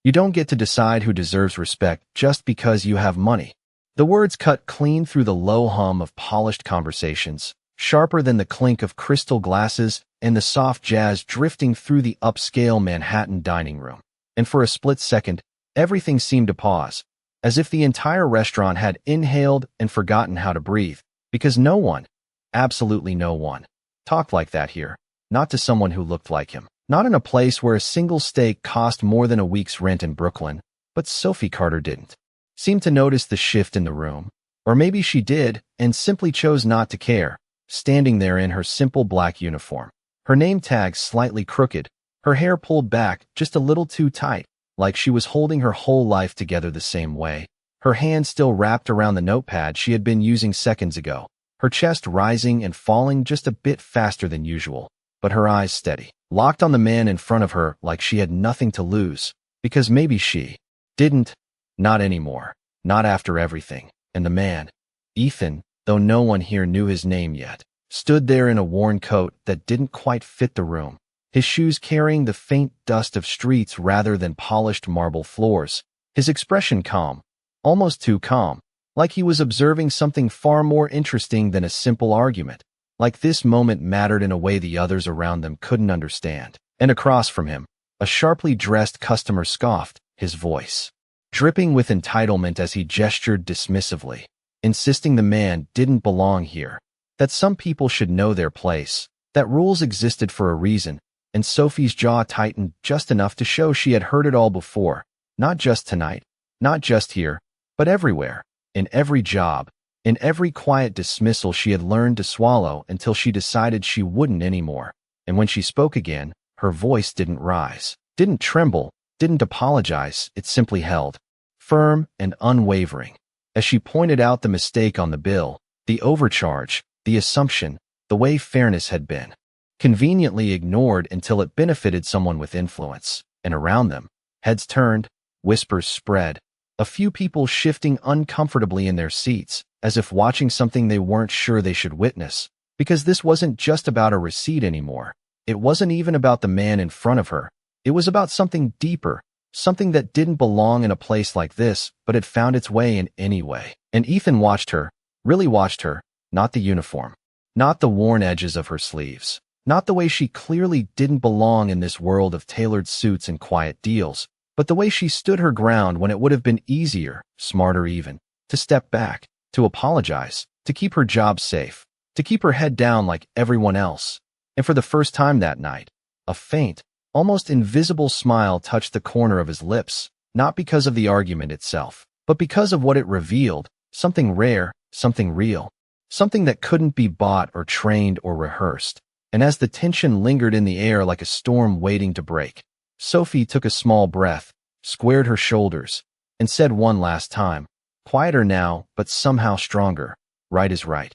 You don't get to decide who deserves respect just because you have money. The words cut clean through the low hum of polished conversations, sharper than the clink of crystal glasses and the soft jazz drifting through the upscale Manhattan dining room. And for a split second, everything seemed to pause, as if the entire restaurant had inhaled and forgotten how to breathe, because no one, absolutely no one, talked like that here, not to someone who looked like him. Not in a place where a single steak cost more than a week's rent in Brooklyn, but Sophie Carter didn't seem to notice the shift in the room. Or maybe she did and simply chose not to care, standing there in her simple black uniform, her name tag slightly crooked, her hair pulled back just a little too tight, like she was holding her whole life together the same way, her hand still wrapped around the notepad she had been using seconds ago, her chest rising and falling just a bit faster than usual, but her eyes steady, locked on the man in front of her like she had nothing to lose, because maybe she didn't. Not anymore. Not after everything. And the man, Ethan, though no one here knew his name yet, stood there in a worn coat that didn't quite fit the room, his shoes carrying the faint dust of streets rather than polished marble floors, his expression calm, almost too calm, like he was observing something far more interesting than a simple argument, like this moment mattered in a way the others around them couldn't understand. And across from him, a sharply dressed customer scoffed, his voice dripping with entitlement as he gestured dismissively, insisting the man didn't belong here, that some people should know their place, that rules existed for a reason, and Sophie's jaw tightened just enough to show she had heard it all before, not just tonight, not just here, but everywhere, in every job, in every quiet dismissal she had learned to swallow until she decided she wouldn't anymore. And when she spoke again, her voice didn't rise, didn't tremble, didn't apologize, it simply held, firm and unwavering, as she pointed out the mistake on the bill, the overcharge, the assumption, the way fairness had been conveniently ignored until it benefited someone with influence. And around them, heads turned, whispers spread, a few people shifting uncomfortably in their seats, as if watching something they weren't sure they should witness, because this wasn't just about a receipt anymore. It wasn't even about the man in front of her. It was about something deeper, something that didn't belong in a place like this, but had found its way in anyway. And Ethan watched her, really watched her, not the uniform, not the worn edges of her sleeves, not the way she clearly didn't belong in this world of tailored suits and quiet deals, but the way she stood her ground when it would have been easier, smarter even, to step back, to apologize, to keep her job safe, to keep her head down like everyone else. And for the first time that night, a faint, almost invisible smile touched the corner of his lips, not because of the argument itself, but because of what it revealed, something rare, something real, something that couldn't be bought or trained or rehearsed. And as the tension lingered in the air like a storm waiting to break, Sophie took a small breath, squared her shoulders, and said one last time, quieter now, but somehow stronger, right is right,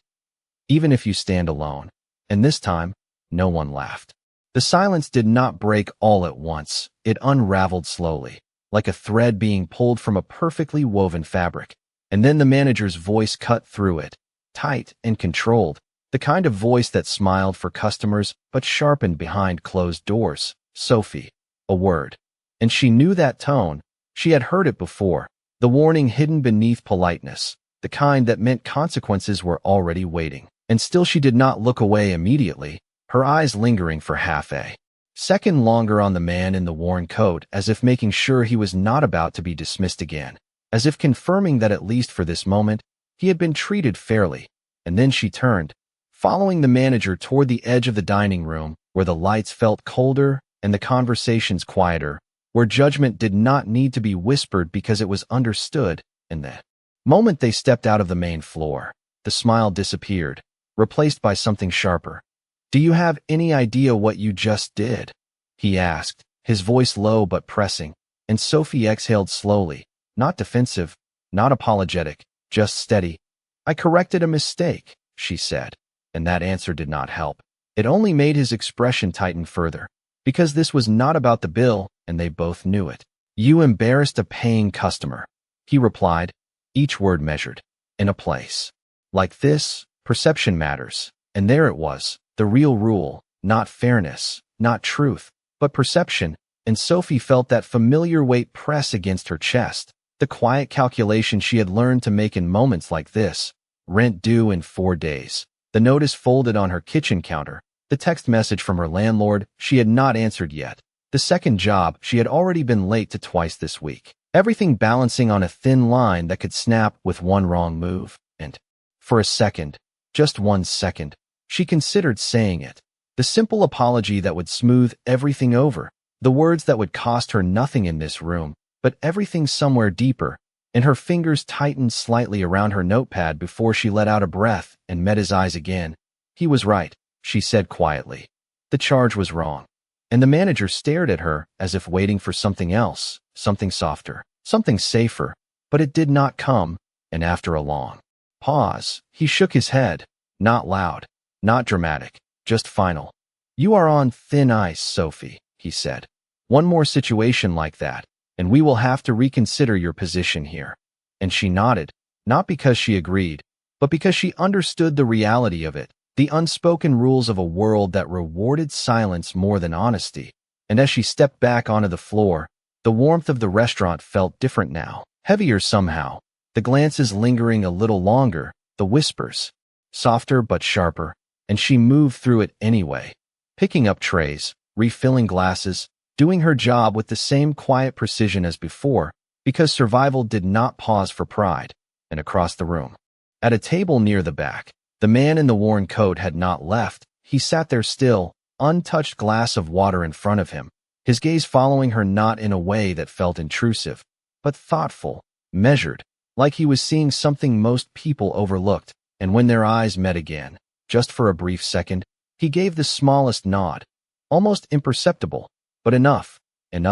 even if you stand alone. And this time, no one laughed. The silence did not break all at once. It unraveled slowly, like a thread being pulled from a perfectly woven fabric. And then the manager's voice cut through it, tight and controlled, the kind of voice that smiled for customers but sharpened behind closed doors. Sophie. A word. And she knew that tone. She had heard it before, the warning hidden beneath politeness, the kind that meant consequences were already waiting. And still she did not look away immediately, her eyes lingering for half a second longer on the man in the worn coat, as if making sure he was not about to be dismissed again, as if confirming that at least for this moment, he had been treated fairly. And then she turned, following the manager toward the edge of the dining room, where the lights felt colder and the conversations quieter, where judgment did not need to be whispered because it was understood. And the moment they stepped out of the main floor, the smile disappeared, replaced by something sharper. "Do you have any idea what you just did?" he asked, his voice low but pressing, and Sophie exhaled slowly, not defensive, not apologetic, just steady. "I corrected a mistake," she said, and that answer did not help. It only made his expression tighten further, because this was not about the bill, and they both knew it. "You embarrassed a paying customer," he replied, each word measured. "In a place like this, perception matters." And there it was, the real rule, not fairness, not truth, but perception. and Sophie felt that familiar weight press against her chest. The quiet calculation she had learned to make in moments like this. Rent due in 4 days. The notice folded on her kitchen counter. The text message from her landlord she had not answered yet. The second job she had already been late to twice this week. Everything balancing on a thin line that could snap with one wrong move. And for a second, just 1 second, she considered saying it. The simple apology that would smooth everything over. The words that would cost her nothing in this room, but everything somewhere deeper. And her fingers tightened slightly around her notepad before she let out a breath and met his eyes again. He was right, she said quietly. The charge was wrong. And the manager stared at her as if waiting for something else, something softer, something safer. But it did not come, and after a long pause, he shook his head. Not loud, not dramatic, just final. You are on thin ice, Sophie, he said. One more situation like that, and we will have to reconsider your position here. And she nodded, not because she agreed, but because she understood the reality of it, the unspoken rules of a world that rewarded silence more than honesty. And as she stepped back onto the floor, the warmth of the restaurant felt different now, heavier somehow, the glances lingering a little longer, the whispers, softer but sharper, and she moved through it anyway, picking up trays, refilling glasses, doing her job with the same quiet precision as before, because survival did not pause for pride. And across the room, at a table near the back, the man in the worn coat had not left. He sat there still, untouched glass of water in front of him, his gaze following her not in a way that felt intrusive, but thoughtful, measured, like he was seeing something most people overlooked. And when their eyes met again, just for a brief second, he gave the smallest nod, almost imperceptible, but enough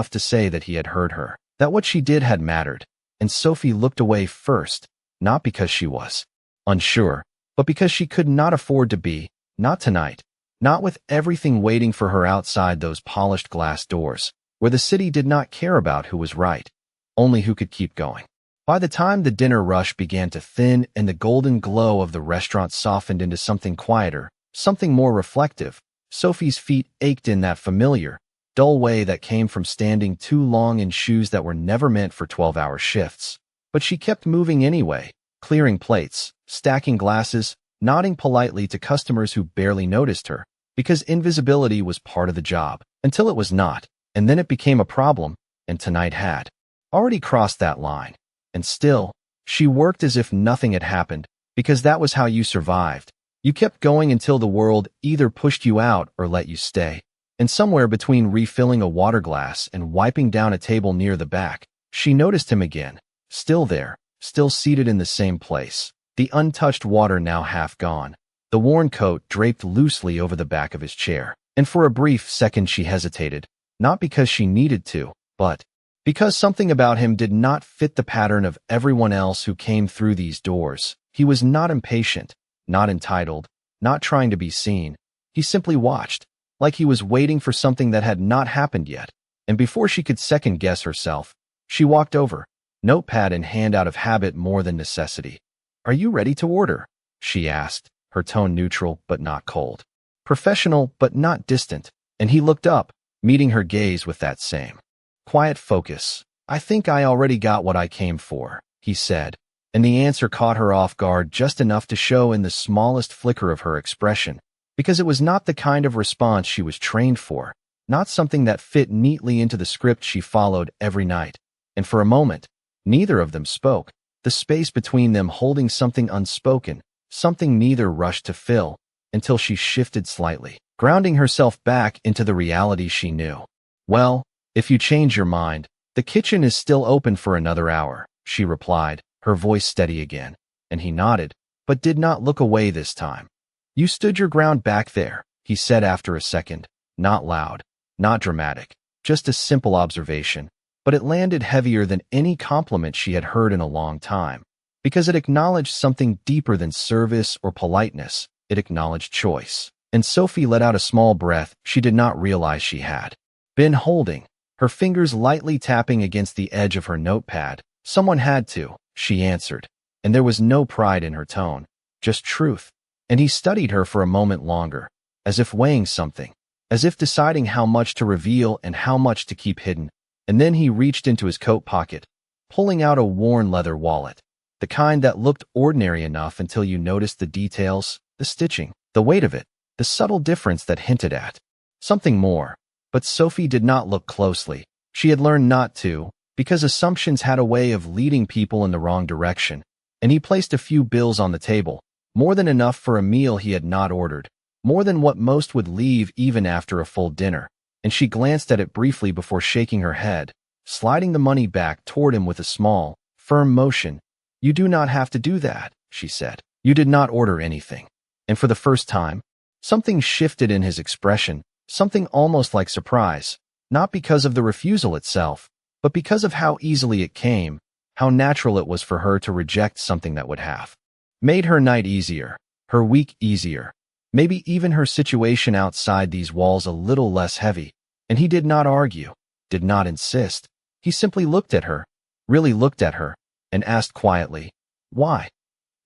to say that he had heard her, that what she did had mattered. And Sophie looked away first, not because she was unsure, but because she could not afford to be, not tonight, not with everything waiting for her outside those polished glass doors, where the city did not care about who was right, only who could keep going. By the time the dinner rush began to thin and the golden glow of the restaurant softened into something quieter, something more reflective, Sophie's feet ached in that familiar, dull way that came from standing too long in shoes that were never meant for 12-hour shifts. But she kept moving anyway, clearing plates, stacking glasses, nodding politely to customers who barely noticed her, because invisibility was part of the job, until it was not, and then it became a problem, and tonight had already crossed that line. And still, she worked as if nothing had happened, because that was how you survived. You kept going until the world either pushed you out or let you stay. And somewhere between refilling a water glass and wiping down a table near the back, she noticed him again, still there, still seated in the same place, the untouched water now half gone, the worn coat draped loosely over the back of his chair. And for a brief second she hesitated, not because she needed to, but because something about him did not fit the pattern of everyone else who came through these doors. He was not impatient, not entitled, not trying to be seen. He simply watched, like he was waiting for something that had not happened yet. And before she could second-guess herself, she walked over, notepad in hand out of habit more than necessity. "Are you ready to order?" she asked, her tone neutral but not cold, professional but not distant. And he looked up, meeting her gaze with that same quiet focus. "I think I already got what I came for," he said, and the answer caught her off guard just enough to show in the smallest flicker of her expression, because it was not the kind of response she was trained for, not something that fit neatly into the script she followed every night. And for a moment, neither of them spoke, the space between them holding something unspoken, something neither rushed to fill, until she shifted slightly, grounding herself back into the reality she knew. "Well, if you change your mind, the kitchen is still open for another hour," she replied, her voice steady again. And he nodded, but did not look away this time. "You stood your ground back there," he said after a second, not loud, not dramatic, just a simple observation, but it landed heavier than any compliment she had heard in a long time, because it acknowledged something deeper than service or politeness. It acknowledged choice. And Sophie let out a small breath she did not realize she had been holding, her fingers lightly tapping against the edge of her notepad. "Someone had to," she answered, and there was no pride in her tone, just truth. And he studied her for a moment longer, as if weighing something. as if deciding how much to reveal and how much to keep hidden. And then he reached into his coat pocket, pulling out a worn leather wallet, the kind that looked ordinary enough until you noticed the details, the stitching, the weight of it, the subtle difference that hinted at something more. But Sophie did not look closely. She had learned not to, because assumptions had a way of leading people in the wrong direction. And he placed a few bills on the table, more than enough for a meal he had not ordered, more than what most would leave even after a full dinner. And she glanced at it briefly before shaking her head, sliding the money back toward him with a small, firm motion. "You do not have to do that," she said. "You did not order anything." And for the first time, something shifted in his expression, something almost like surprise, not because of the refusal itself, but because of how easily it came, how natural it was for her to reject something that would have made her night easier, her week easier, maybe even her situation outside these walls a little less heavy. And he did not argue, did not insist. He simply looked at her, really looked at her, and asked quietly, "Why?"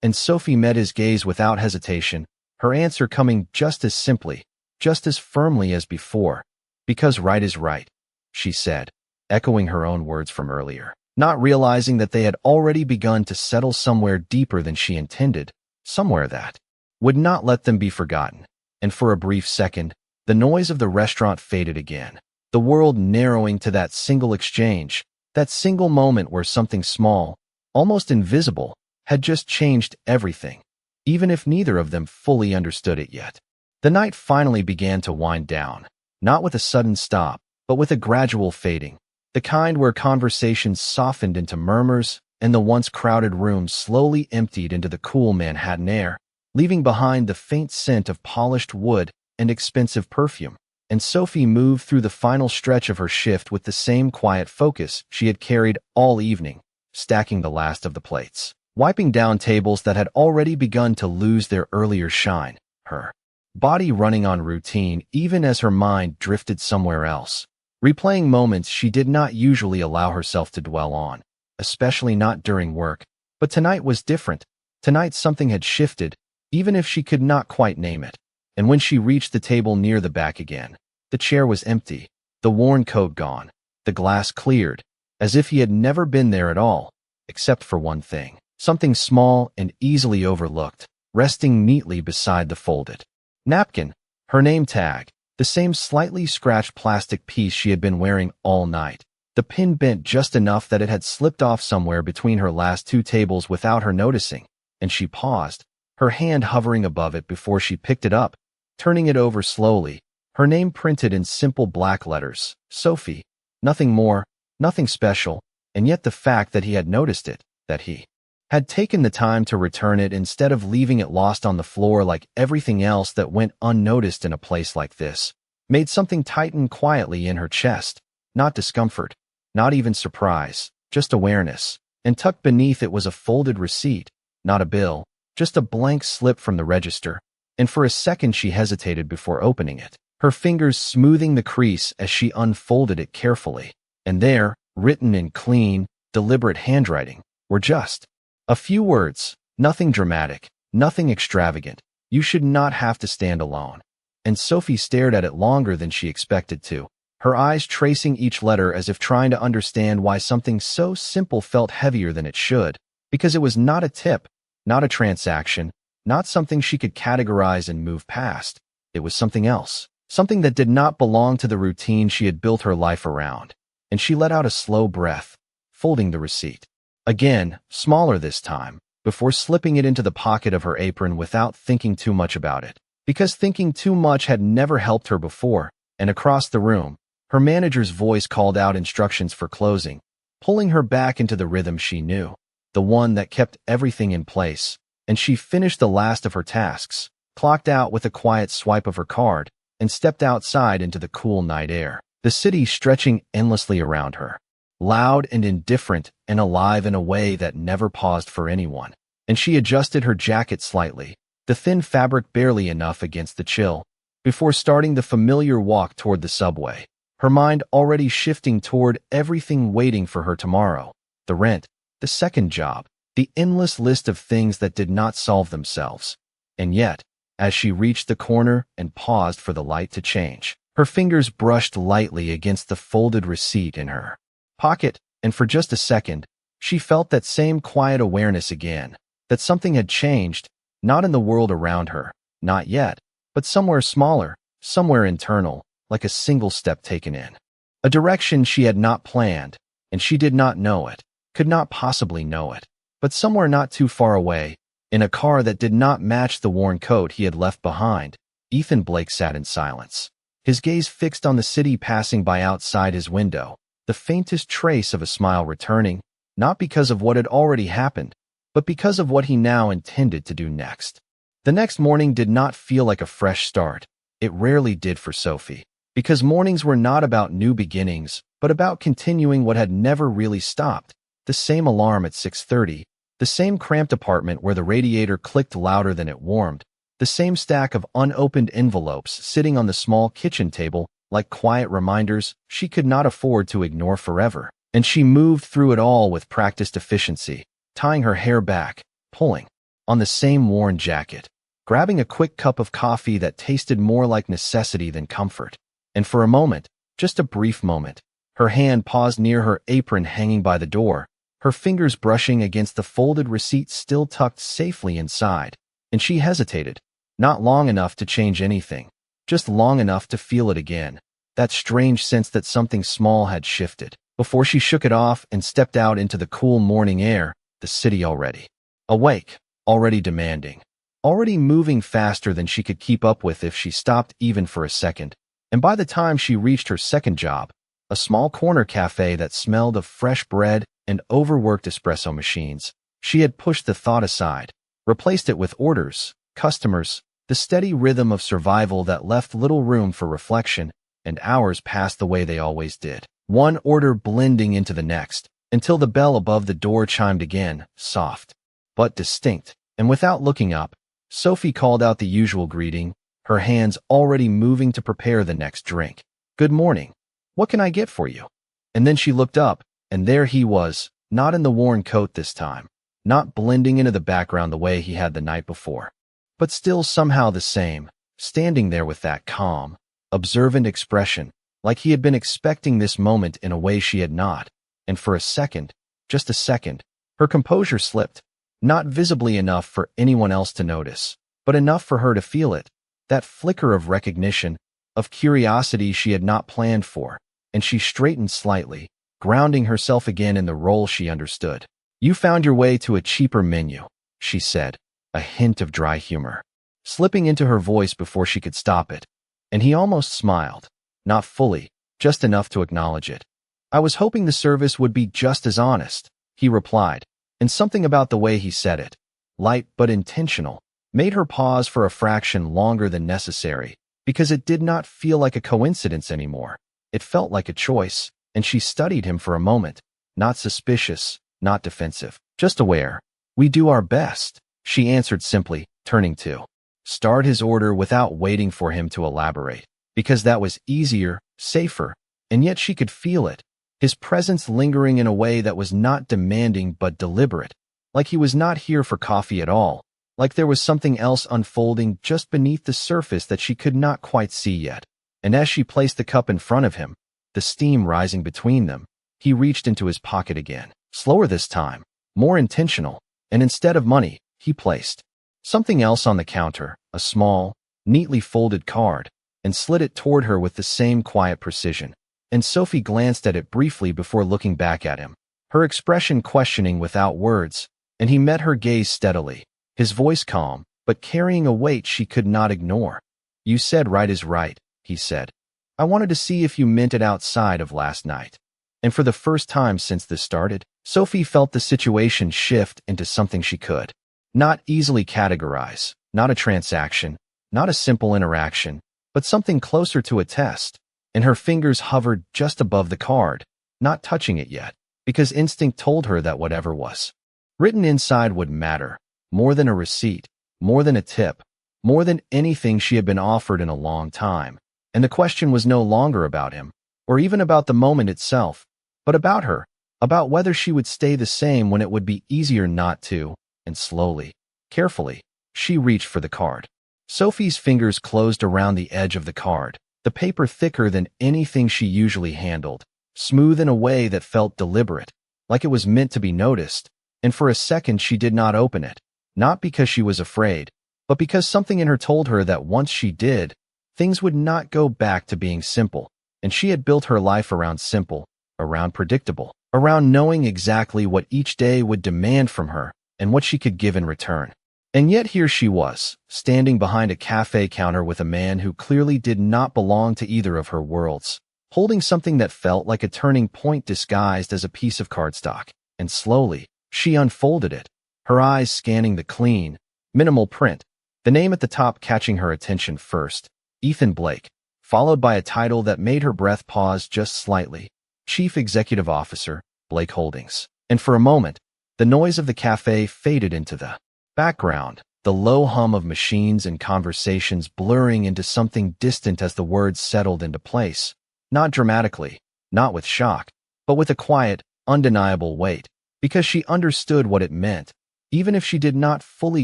And Sophie met his gaze without hesitation, her answer coming just as simply, just as firmly as before. "Because right is right," she said, echoing her own words from earlier, not realizing that they had already begun to settle somewhere deeper than she intended, somewhere that would not let them be forgotten. And for a brief second, the noise of the restaurant faded again, the world narrowing to that single exchange, that single moment where something small, almost invisible, had just changed everything, even if neither of them fully understood it yet. The night finally began to wind down, not with a sudden stop, but with a gradual fading, the kind where conversations softened into murmurs and the once crowded room slowly emptied into the cool Manhattan air, leaving behind the faint scent of polished wood and expensive perfume. And Sophie moved through the final stretch of her shift with the same quiet focus she had carried all evening, stacking the last of the plates, wiping down tables that had already begun to lose their earlier shine, her body running on routine even as her mind drifted somewhere else, replaying moments she did not usually allow herself to dwell on, especially not during work. But tonight was different. Tonight something had shifted, even if she could not quite name it. And when she reached the table near the back again, the chair was empty, the worn coat gone, the glass cleared, as if he had never been there at all, except for one thing, something small and easily overlooked, resting neatly beside the folded napkin, her name tag, the same slightly scratched plastic piece she had been wearing all night. The pin bent just enough that it had slipped off somewhere between her last two tables without her noticing, and she paused, her hand hovering above it before she picked it up, turning it over slowly, her name printed in simple black letters, Sophie. Nothing more, nothing special, and yet the fact that he had noticed it, that he had taken the time to return it instead of leaving it lost on the floor like everything else that went unnoticed in a place like this, made something tighten quietly in her chest, not discomfort, not even surprise, just awareness. And tucked beneath it was a folded receipt, not a bill, just a blank slip from the register. And for a second she hesitated before opening it, her fingers smoothing the crease as she unfolded it carefully. And there, written in clean, deliberate handwriting, were just a few words, nothing dramatic, nothing extravagant. "You should not have to stand alone." And Sophie stared at it longer than she expected to, her eyes tracing each letter as if trying to understand why something so simple felt heavier than it should, because it was not a tip, not a transaction, not something she could categorize and move past. It was something else, something that did not belong to the routine she had built her life around. And she let out a slow breath, folding the receipt again, smaller this time, before slipping it into the pocket of her apron without thinking too much about it, because thinking too much had never helped her before. And across the room, her manager's voice called out instructions for closing, pulling her back into the rhythm she knew, the one that kept everything in place. And she finished the last of her tasks, clocked out with a quiet swipe of her card, and stepped outside into the cool night air, the city stretching endlessly around her, loud and indifferent and alive in a way that never paused for anyone. And she adjusted her jacket slightly, the thin fabric barely enough against the chill, before starting the familiar walk toward the subway, her mind already shifting toward everything waiting for her tomorrow, the rent, the second job, the endless list of things that did not solve themselves. And yet, as she reached the corner and paused for the light to change, Her fingers brushed lightly against the folded receipt in her pocket, and for just a second, she felt that same quiet awareness again, that something had changed, not in the world around her, not yet, but somewhere smaller, somewhere internal, like a single step taken in a direction she had not planned, and she did not know it, could not possibly know it, but somewhere not too far away, in a car that did not match the worn coat he had left behind, Ethan Blake sat in silence, his gaze fixed on the city passing by outside his window, the faintest trace of a smile returning, not because of what had already happened, but because of what he now intended to do next. The next morning did not feel like a fresh start. It rarely did for Sophie, because mornings were not about new beginnings, but about continuing what had never really stopped. The same alarm at 6:30, the same cramped apartment where the radiator clicked louder than it warmed, the same stack of unopened envelopes sitting on the small kitchen table like quiet reminders she could not afford to ignore forever. And she moved through it all with practiced efficiency, tying her hair back, pulling on the same worn jacket, grabbing a quick cup of coffee that tasted more like necessity than comfort. And for a moment, just a brief moment, her hand paused near her apron hanging by the door, her fingers brushing against the folded receipt still tucked safely inside, and she hesitated, not long enough to change anything, just long enough to feel it again, that strange sense that something small had shifted, before she shook it off and stepped out into the cool morning air, the city already awake, already demanding, already moving faster than she could keep up with if she stopped even for a second. And by the time she reached her second job, a small corner cafe that smelled of fresh bread and overworked espresso machines, she had pushed the thought aside, replaced it with orders, customers, the steady rhythm of survival that left little room for reflection, and hours passed the way they always did, one order blending into the next, until the bell above the door chimed again, soft, but distinct, and without looking up, Sophie called out the usual greeting, her hands already moving to prepare the next drink. "Good morning. What can I get for you?" And then she looked up, and there he was, not in the worn coat this time, not blending into the background the way he had the night before, but still somehow the same, standing there with that calm, observant expression, like he had been expecting this moment in a way she had not. And for a second, just a second, her composure slipped, not visibly enough for anyone else to notice, but enough for her to feel it, that flicker of recognition, of curiosity she had not planned for, and she straightened slightly, grounding herself again in the role she understood. "You found your way to a cheaper menu," she said, a hint of dry humor slipping into her voice before she could stop it, and he almost smiled, not fully, just enough to acknowledge it. "I was hoping the service would be just as honest," he replied, and something about the way he said it, light but intentional, made her pause for a fraction longer than necessary, because it did not feel like a coincidence anymore. It felt like a choice, and she studied him for a moment, not suspicious, not defensive, just aware. "We do our best," she answered simply, turning to start his order without waiting for him to elaborate, because that was easier, safer, and yet she could feel it, his presence lingering in a way that was not demanding but deliberate, like he was not here for coffee at all, like there was something else unfolding just beneath the surface that she could not quite see yet. And as she placed the cup in front of him, the steam rising between them, he reached into his pocket again, slower this time, more intentional, and instead of money, he placed something else on the counter, a small, neatly folded card, and slid it toward her with the same quiet precision. And Sophie glanced at it briefly before looking back at him, her expression questioning without words, and he met her gaze steadily, his voice calm, but carrying a weight she could not ignore. "You said right is right," he said. "I wanted to see if you meant it outside of last night." And for the first time since this started, Sophie felt the situation shift into something she could not easily categorize, not a transaction, not a simple interaction, but something closer to a test. And her fingers hovered just above the card, not touching it yet, because instinct told her that whatever was written inside would matter, more than a receipt, more than a tip, more than anything she had been offered in a long time. And the question was no longer about him, or even about the moment itself, but about her, about whether she would stay the same when it would be easier not to. And slowly, carefully, she reached for the card. Sophie's fingers closed around the edge of the card, the paper thicker than anything she usually handled, smooth in a way that felt deliberate, like it was meant to be noticed, and for a second she did not open it, not because she was afraid, but because something in her told her that once she did, things would not go back to being simple, and she had built her life around simple, around predictable, around knowing exactly what each day would demand from her and what she could give in return. And yet here she was, standing behind a cafe counter with a man who clearly did not belong to either of her worlds, holding something that felt like a turning point disguised as a piece of cardstock. And slowly, she unfolded it, her eyes scanning the clean, minimal print, the name at the top catching her attention first, Ethan Blake, followed by a title that made her breath pause just slightly, Chief Executive Officer, Blake Holdings. And for a moment, the noise of the cafe faded into the background, the low hum of machines and conversations blurring into something distant as the words settled into place, not dramatically, not with shock, but with a quiet, undeniable weight, because she understood what it meant, even if she did not fully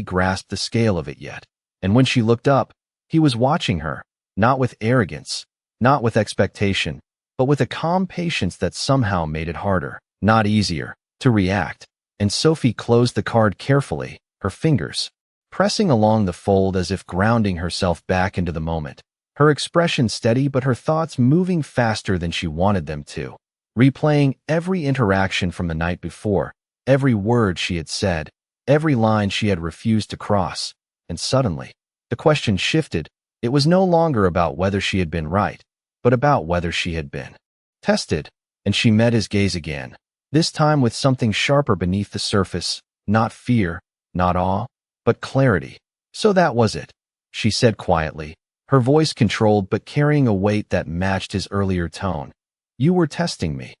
grasp the scale of it yet. And when she looked up, he was watching her, not with arrogance, not with expectation, but with a calm patience that somehow made it harder, not easier, to react. And Sophie closed the card carefully, her fingers pressing along the fold as if grounding herself back into the moment, her expression steady but her thoughts moving faster than she wanted them to, replaying every interaction from the night before, every word she had said, every line she had refused to cross. And suddenly, the question shifted. It was no longer about whether she had been right, but about whether she had been tested. And she met his gaze again, this time with something sharper beneath the surface, not fear, not awe, but clarity. "So that was it," she said quietly, her voice controlled but carrying a weight that matched his earlier tone. "You were testing me."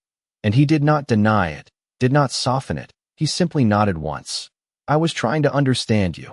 And he did not deny it, did not soften it. He simply nodded once. "I was trying to understand you,"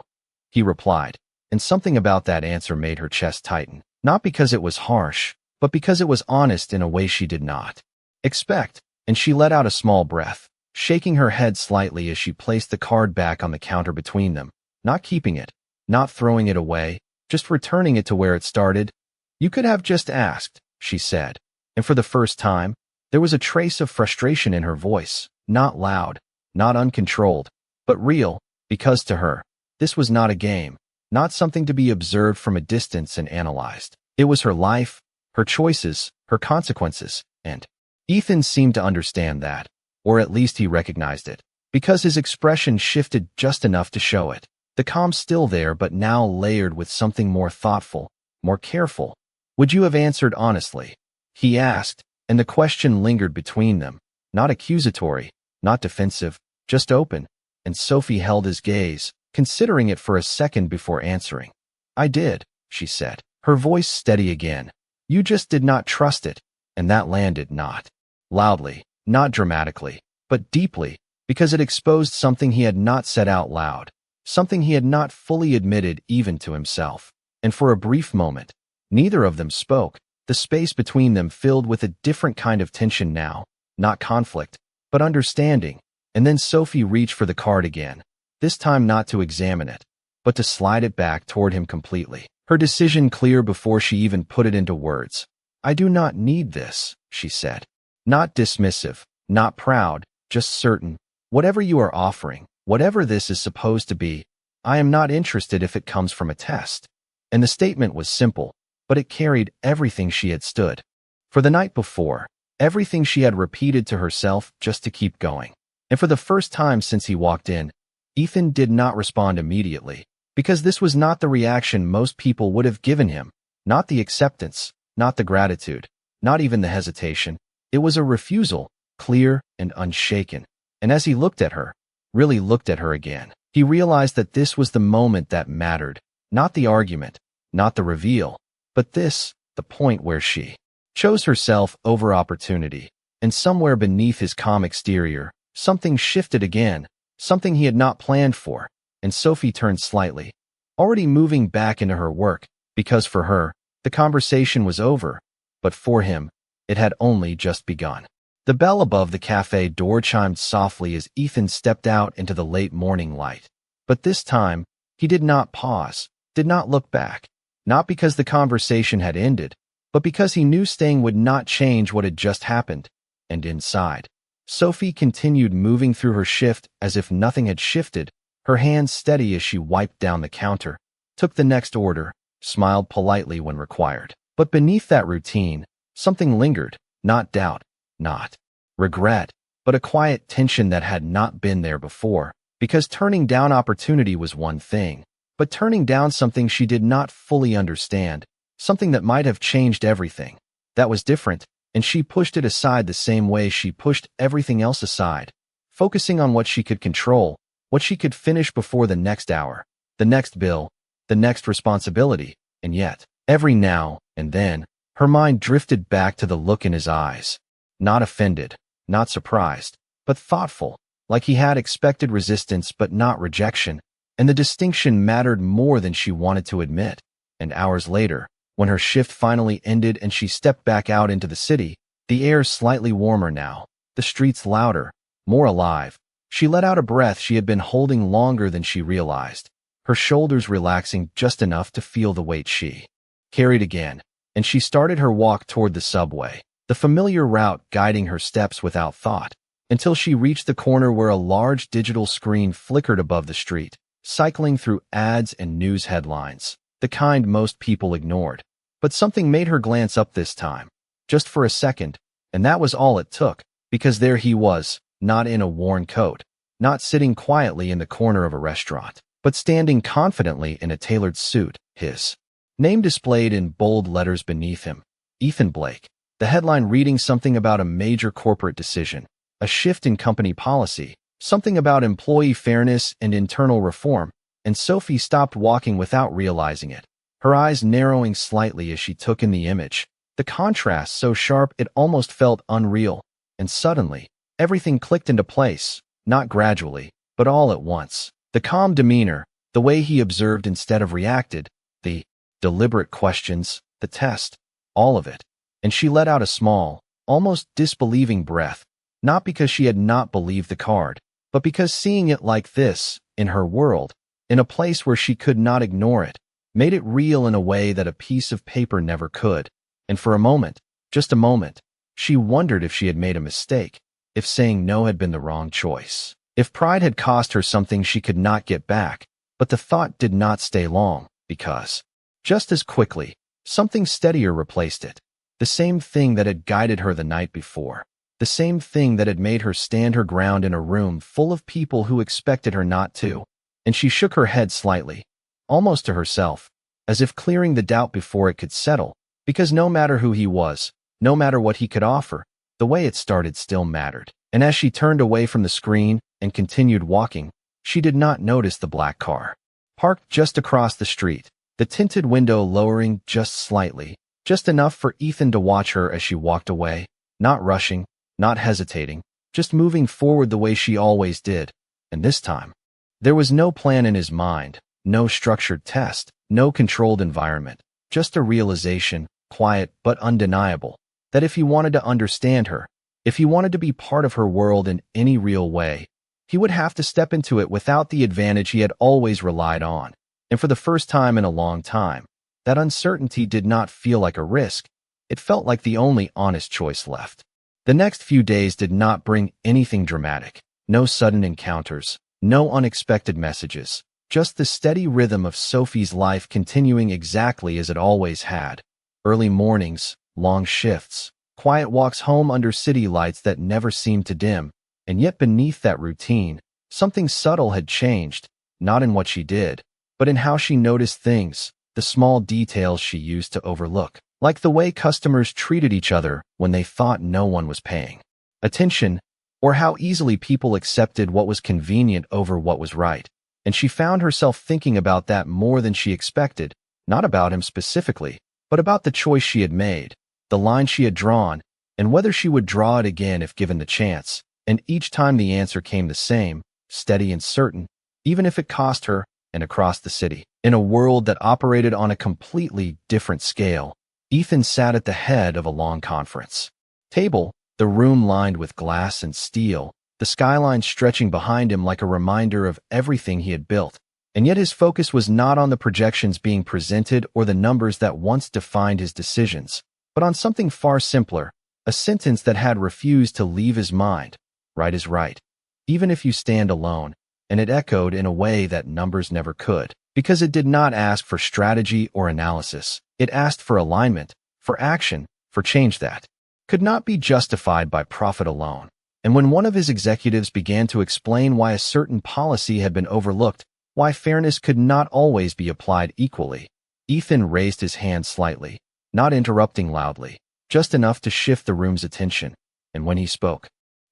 he replied, and something about that answer made her chest tighten, not because it was harsh, but because it was honest in a way she did not expect. And she let out a small breath, shaking her head slightly as she placed the card back on the counter between them, not keeping it, not throwing it away, just returning it to where it started. "You could have just asked," she said, and for the first time, there was a trace of frustration in her voice, not loud, not uncontrolled, but real, because to her, this was not a game, not something to be observed from a distance and analyzed. It was her life, her choices, her consequences, and Ethan seemed to understand that, or at least he recognized it, because his expression shifted just enough to show it. The calm still there but now layered with something more thoughtful, more careful. "Would you have answered honestly?" he asked, and the question lingered between them, not accusatory, not defensive, just open, and Sophie held his gaze, considering it for a second before answering. "I did," she said, her voice steady again. "You just did not trust it," and that landed not loudly, not dramatically, but deeply, because it exposed something he had not said out loud, something he had not fully admitted even to himself. And for a brief moment, neither of them spoke, the space between them filled with a different kind of tension now, not conflict, but understanding. And then Sophie reached for the card again, this time not to examine it, but to slide it back toward him completely, her decision clear before she even put it into words. "I do not need this," she said. Not dismissive, not proud, just certain. "Whatever you are offering, whatever this is supposed to be, I am not interested if it comes from a test." And the statement was simple, but it carried everything she had stood for the night before, everything she had repeated to herself just to keep going. And for the first time since he walked in, Ethan did not respond immediately, because this was not the reaction most people would have given him, not the acceptance, not the gratitude, not even the hesitation. It was a refusal, clear and unshaken. And as he looked at her, really looked at her again, he realized that this was the moment that mattered, not the argument, not the reveal, but this, the point where she chose herself over opportunity. And somewhere beneath his calm exterior, something shifted again, something he had not planned for, and Sophie turned slightly, already moving back into her work, because for her, the conversation was over, but for him, it had only just begun. The bell above the cafe door chimed softly as Ethan stepped out into the late morning light. But this time, he did not pause, did not look back, not because the conversation had ended, but because he knew staying would not change what had just happened. And inside, Sophie continued moving through her shift as if nothing had shifted, her hands steady as she wiped down the counter, took the next order, smiled politely when required. But beneath that routine, something lingered, not doubt, not regret, but a quiet tension that had not been there before, because turning down opportunity was one thing, but turning down something she did not fully understand, something that might have changed everything, that was different, and she pushed it aside the same way she pushed everything else aside, focusing on what she could control, what she could finish before the next hour, the next bill, the next responsibility. And yet, every now and then, her mind drifted back to the look in his eyes. Not offended, not surprised, but thoughtful, like he had expected resistance but not rejection, and the distinction mattered more than she wanted to admit. And hours later, when her shift finally ended and she stepped back out into the city, the air slightly warmer now, the streets louder, more alive, she let out a breath she had been holding longer than she realized, her shoulders relaxing just enough to feel the weight she carried again, and she started her walk toward the subway, the familiar route guiding her steps without thought, until she reached the corner where a large digital screen flickered above the street, cycling through ads and news headlines, the kind most people ignored. But something made her glance up this time, just for a second, and that was all it took, because there he was, not in a worn coat, not sitting quietly in the corner of a restaurant, but standing confidently in a tailored suit, his name displayed in bold letters beneath him, Ethan Blake, the headline reading something about a major corporate decision, a shift in company policy, something about employee fairness and internal reform, and Sophie stopped walking without realizing it, her eyes narrowing slightly as she took in the image, the contrast so sharp it almost felt unreal, and suddenly, everything clicked into place, not gradually, but all at once. The calm demeanor, the way he observed instead of reacted, the deliberate questions, the test, all of it. And she let out a small, almost disbelieving breath, not because she had not believed the card, but because seeing it like this, in her world, in a place where she could not ignore it, made it real in a way that a piece of paper never could. And for a moment, just a moment, she wondered if she had made a mistake, if saying no had been the wrong choice, if pride had cost her something she could not get back. But the thought did not stay long, because, just as quickly, something steadier replaced it, the same thing that had guided her the night before, the same thing that had made her stand her ground in a room full of people who expected her not to. And she shook her head slightly, almost to herself, as if clearing the doubt before it could settle, because no matter who he was, no matter what he could offer, the way it started still mattered. And as she turned away from the screen and continued walking, she did not notice the black car, parked just across the street, the tinted window lowering just slightly, just enough for Ethan to watch her as she walked away, not rushing, not hesitating, just moving forward the way she always did. And this time, there was no plan in his mind, no structured test, no controlled environment, just a realization, quiet but undeniable, that if he wanted to understand her, if he wanted to be part of her world in any real way, he would have to step into it without the advantage he had always relied on. And for the first time in a long time, that uncertainty did not feel like a risk. It felt like the only honest choice left. The next few days did not bring anything dramatic, no sudden encounters, no unexpected messages, just the steady rhythm of Sophie's life continuing exactly as it always had. Early mornings, long shifts, quiet walks home under city lights that never seemed to dim, and yet beneath that routine, something subtle had changed, not in what she did, but in how she noticed things, the small details she used to overlook, like the way customers treated each other when they thought no one was paying attention, or how easily people accepted what was convenient over what was right. And she found herself thinking about that more than she expected, not about him specifically, but about the choice she had made, the line she had drawn, and whether she would draw it again if given the chance. And each time the answer came the same, steady and certain, even if it cost her. And across the city, in a world that operated on a completely different scale, Ethan sat at the head of a long conference table, the room lined with glass and steel, the skyline stretching behind him like a reminder of everything he had built. And yet his focus was not on the projections being presented or the numbers that once defined his decisions. but on something far simpler, a sentence that had refused to leave his mind. Right is right, even if you stand alone, and it echoed in a way that numbers never could, because it did not ask for strategy or analysis. It asked for alignment, for action, for change that could not be justified by profit alone. And when one of his executives began to explain why a certain policy had been overlooked, why fairness could not always be applied equally, Ethan raised his hand slightly, not interrupting loudly, just enough to shift the room's attention. And when he spoke,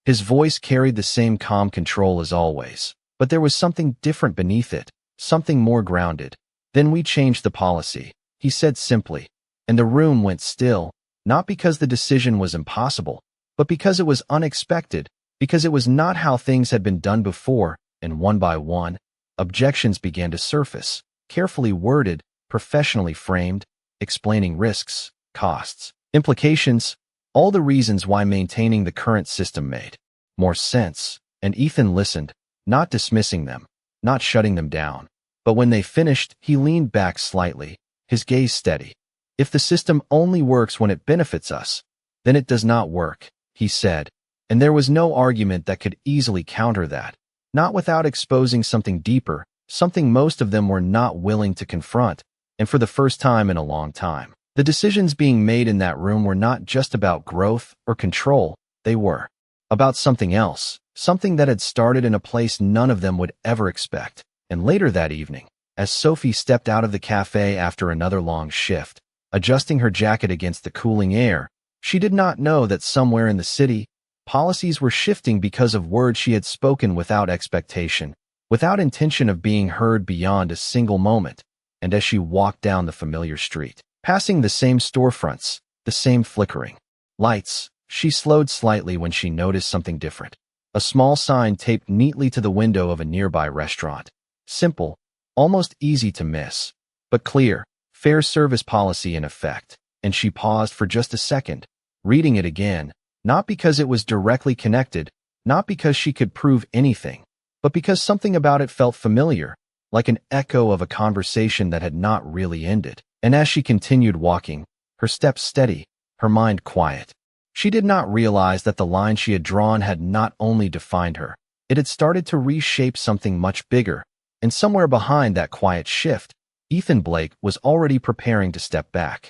his voice carried the same calm control as always, but there was something different beneath it, something more grounded. Then we changed the policy, he said simply, and the room went still, not because the decision was impossible, but because it was unexpected, because it was not how things had been done before, and one by one, objections began to surface, carefully worded, professionally framed, explaining risks, costs, implications, all the reasons why maintaining the current system made more sense. And Ethan listened, not dismissing them, not shutting them down. But when they finished, he leaned back slightly, his gaze steady. If the system only works when it benefits us, then it does not work, he said, and there was no argument that could easily counter that, not without exposing something deeper, something most of them were not willing to confront. And for the first time in a long time, the decisions being made in that room were not just about growth or control, they were about something else, something that had started in a place none of them would ever expect. And later that evening, as Sophie stepped out of the cafe after another long shift, adjusting her jacket against the cooling air, she did not know that somewhere in the city, policies were shifting because of words she had spoken without expectation, without intention of being heard beyond a single moment. And as she walked down the familiar street, passing the same storefronts, the same flickering lights, she slowed slightly when she noticed something different. A small sign taped neatly to the window of a nearby restaurant. Simple, almost easy to miss, but clear, fair service policy in effect. And she paused for just a second, reading it again, not because it was directly connected, not because she could prove anything, but because something about it felt familiar, like an echo of a conversation that had not really ended. And as she continued walking, her steps steady, her mind quiet, she did not realize that the line she had drawn had not only defined her, it had started to reshape something much bigger. And somewhere behind that quiet shift, Ethan Blake was already preparing to step back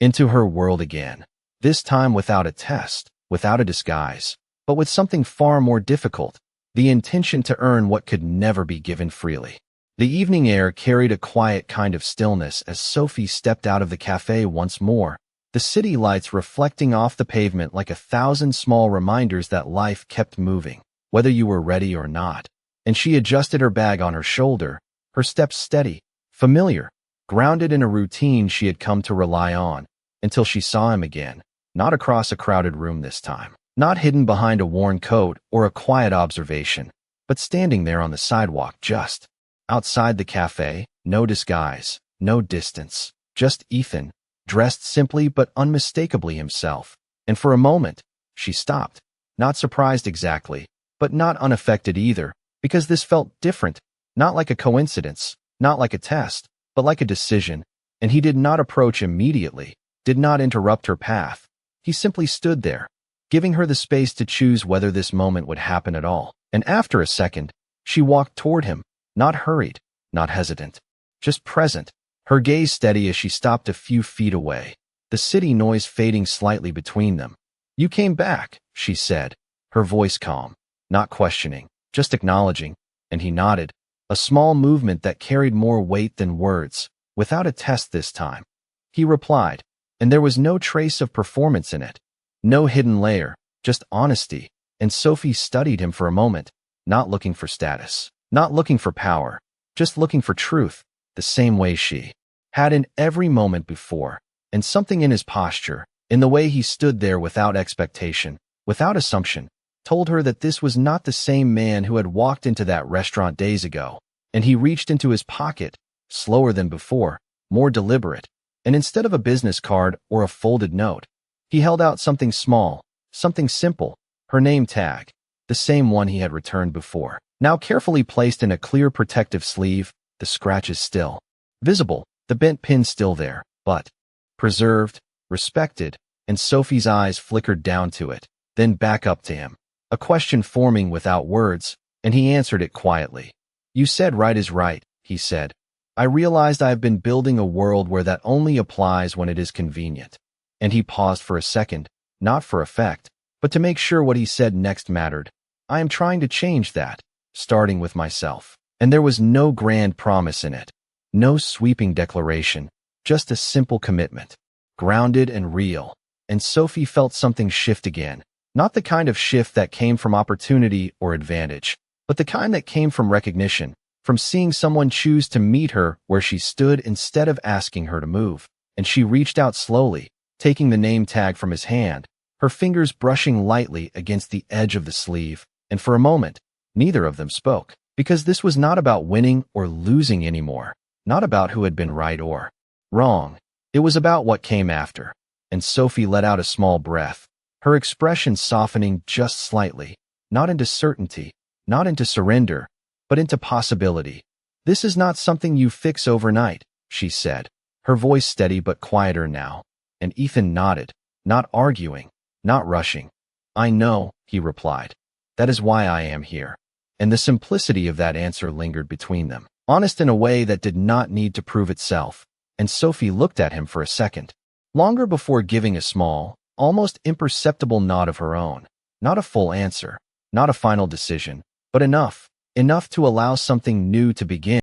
into her world again, this time without a test, without a disguise, but with something far more difficult, the intention to earn what could never be given freely. The evening air carried a quiet kind of stillness as Sophie stepped out of the cafe once more, the city lights reflecting off the pavement like 1,000 small reminders that life kept moving, whether you were ready or not. And she adjusted her bag on her shoulder, her steps steady, familiar, grounded in a routine she had come to rely on, until she saw him again, not across a crowded room this time, not hidden behind a worn coat or a quiet observation, but standing there on the sidewalk just outside the cafe, no disguise, no distance, just Ethan, dressed simply but unmistakably himself. And for a moment, she stopped, not surprised exactly, but not unaffected either, because this felt different, not like a coincidence, not like a test, but like a decision. And he did not approach immediately, did not interrupt her path. He simply stood there, giving her the space to choose whether this moment would happen at all. And after a second, she walked toward him, not hurried, not hesitant, just present, her gaze steady as she stopped a few feet away, the city noise fading slightly between them. "You came back," she said, her voice calm, not questioning, just acknowledging, and he nodded, a small movement that carried more weight than words, without a test this time. He replied, and there was no trace of performance in it, no hidden layer, just honesty. And Sophie studied him for a moment, not looking for status, not looking for power, just looking for truth, the same way she had in every moment before. And something in his posture, in the way he stood there without expectation, without assumption, told her that this was not the same man who had walked into that restaurant days ago. And he reached into his pocket, slower than before, more deliberate, and instead of a business card or a folded note, he held out something small, something simple, her name tag, the same one he had returned before, now carefully placed in a clear protective sleeve, the scratches still visible, the bent pin still there, but preserved, respected. and Sophie's eyes flickered down to it, then back up to him. A question forming without words, and he answered it quietly. You said right is right, he said. I realized I have been building a world where that only applies when it is convenient. And he paused for a second, not for effect, but to make sure what he said next mattered. I am trying to change that, starting with myself. And there was no grand promise in it. No sweeping declaration, just a simple commitment. Grounded and real. And Sophie felt something shift again. Not the kind of shift that came from opportunity or advantage, but the kind that came from recognition, from seeing someone choose to meet her where she stood instead of asking her to move. And she reached out slowly, taking the name tag from his hand, her fingers brushing lightly against the edge of the sleeve. And for a moment, neither of them spoke, because this was not about winning or losing anymore, not about who had been right or wrong. It was about what came after. And Sophie let out a small breath, her expression softening just slightly, not into certainty, not into surrender, but into possibility. This is not something you fix overnight, she said, her voice steady but quieter now. And Ethan nodded, not arguing, not rushing. I know, he replied. That is why I am here. And the simplicity of that answer lingered between them, honest in a way that did not need to prove itself. And Sophie looked at him for a second, longer before giving a small, almost imperceptible nod of her own. Not a full answer, not a final decision, but enough to allow something new to begin.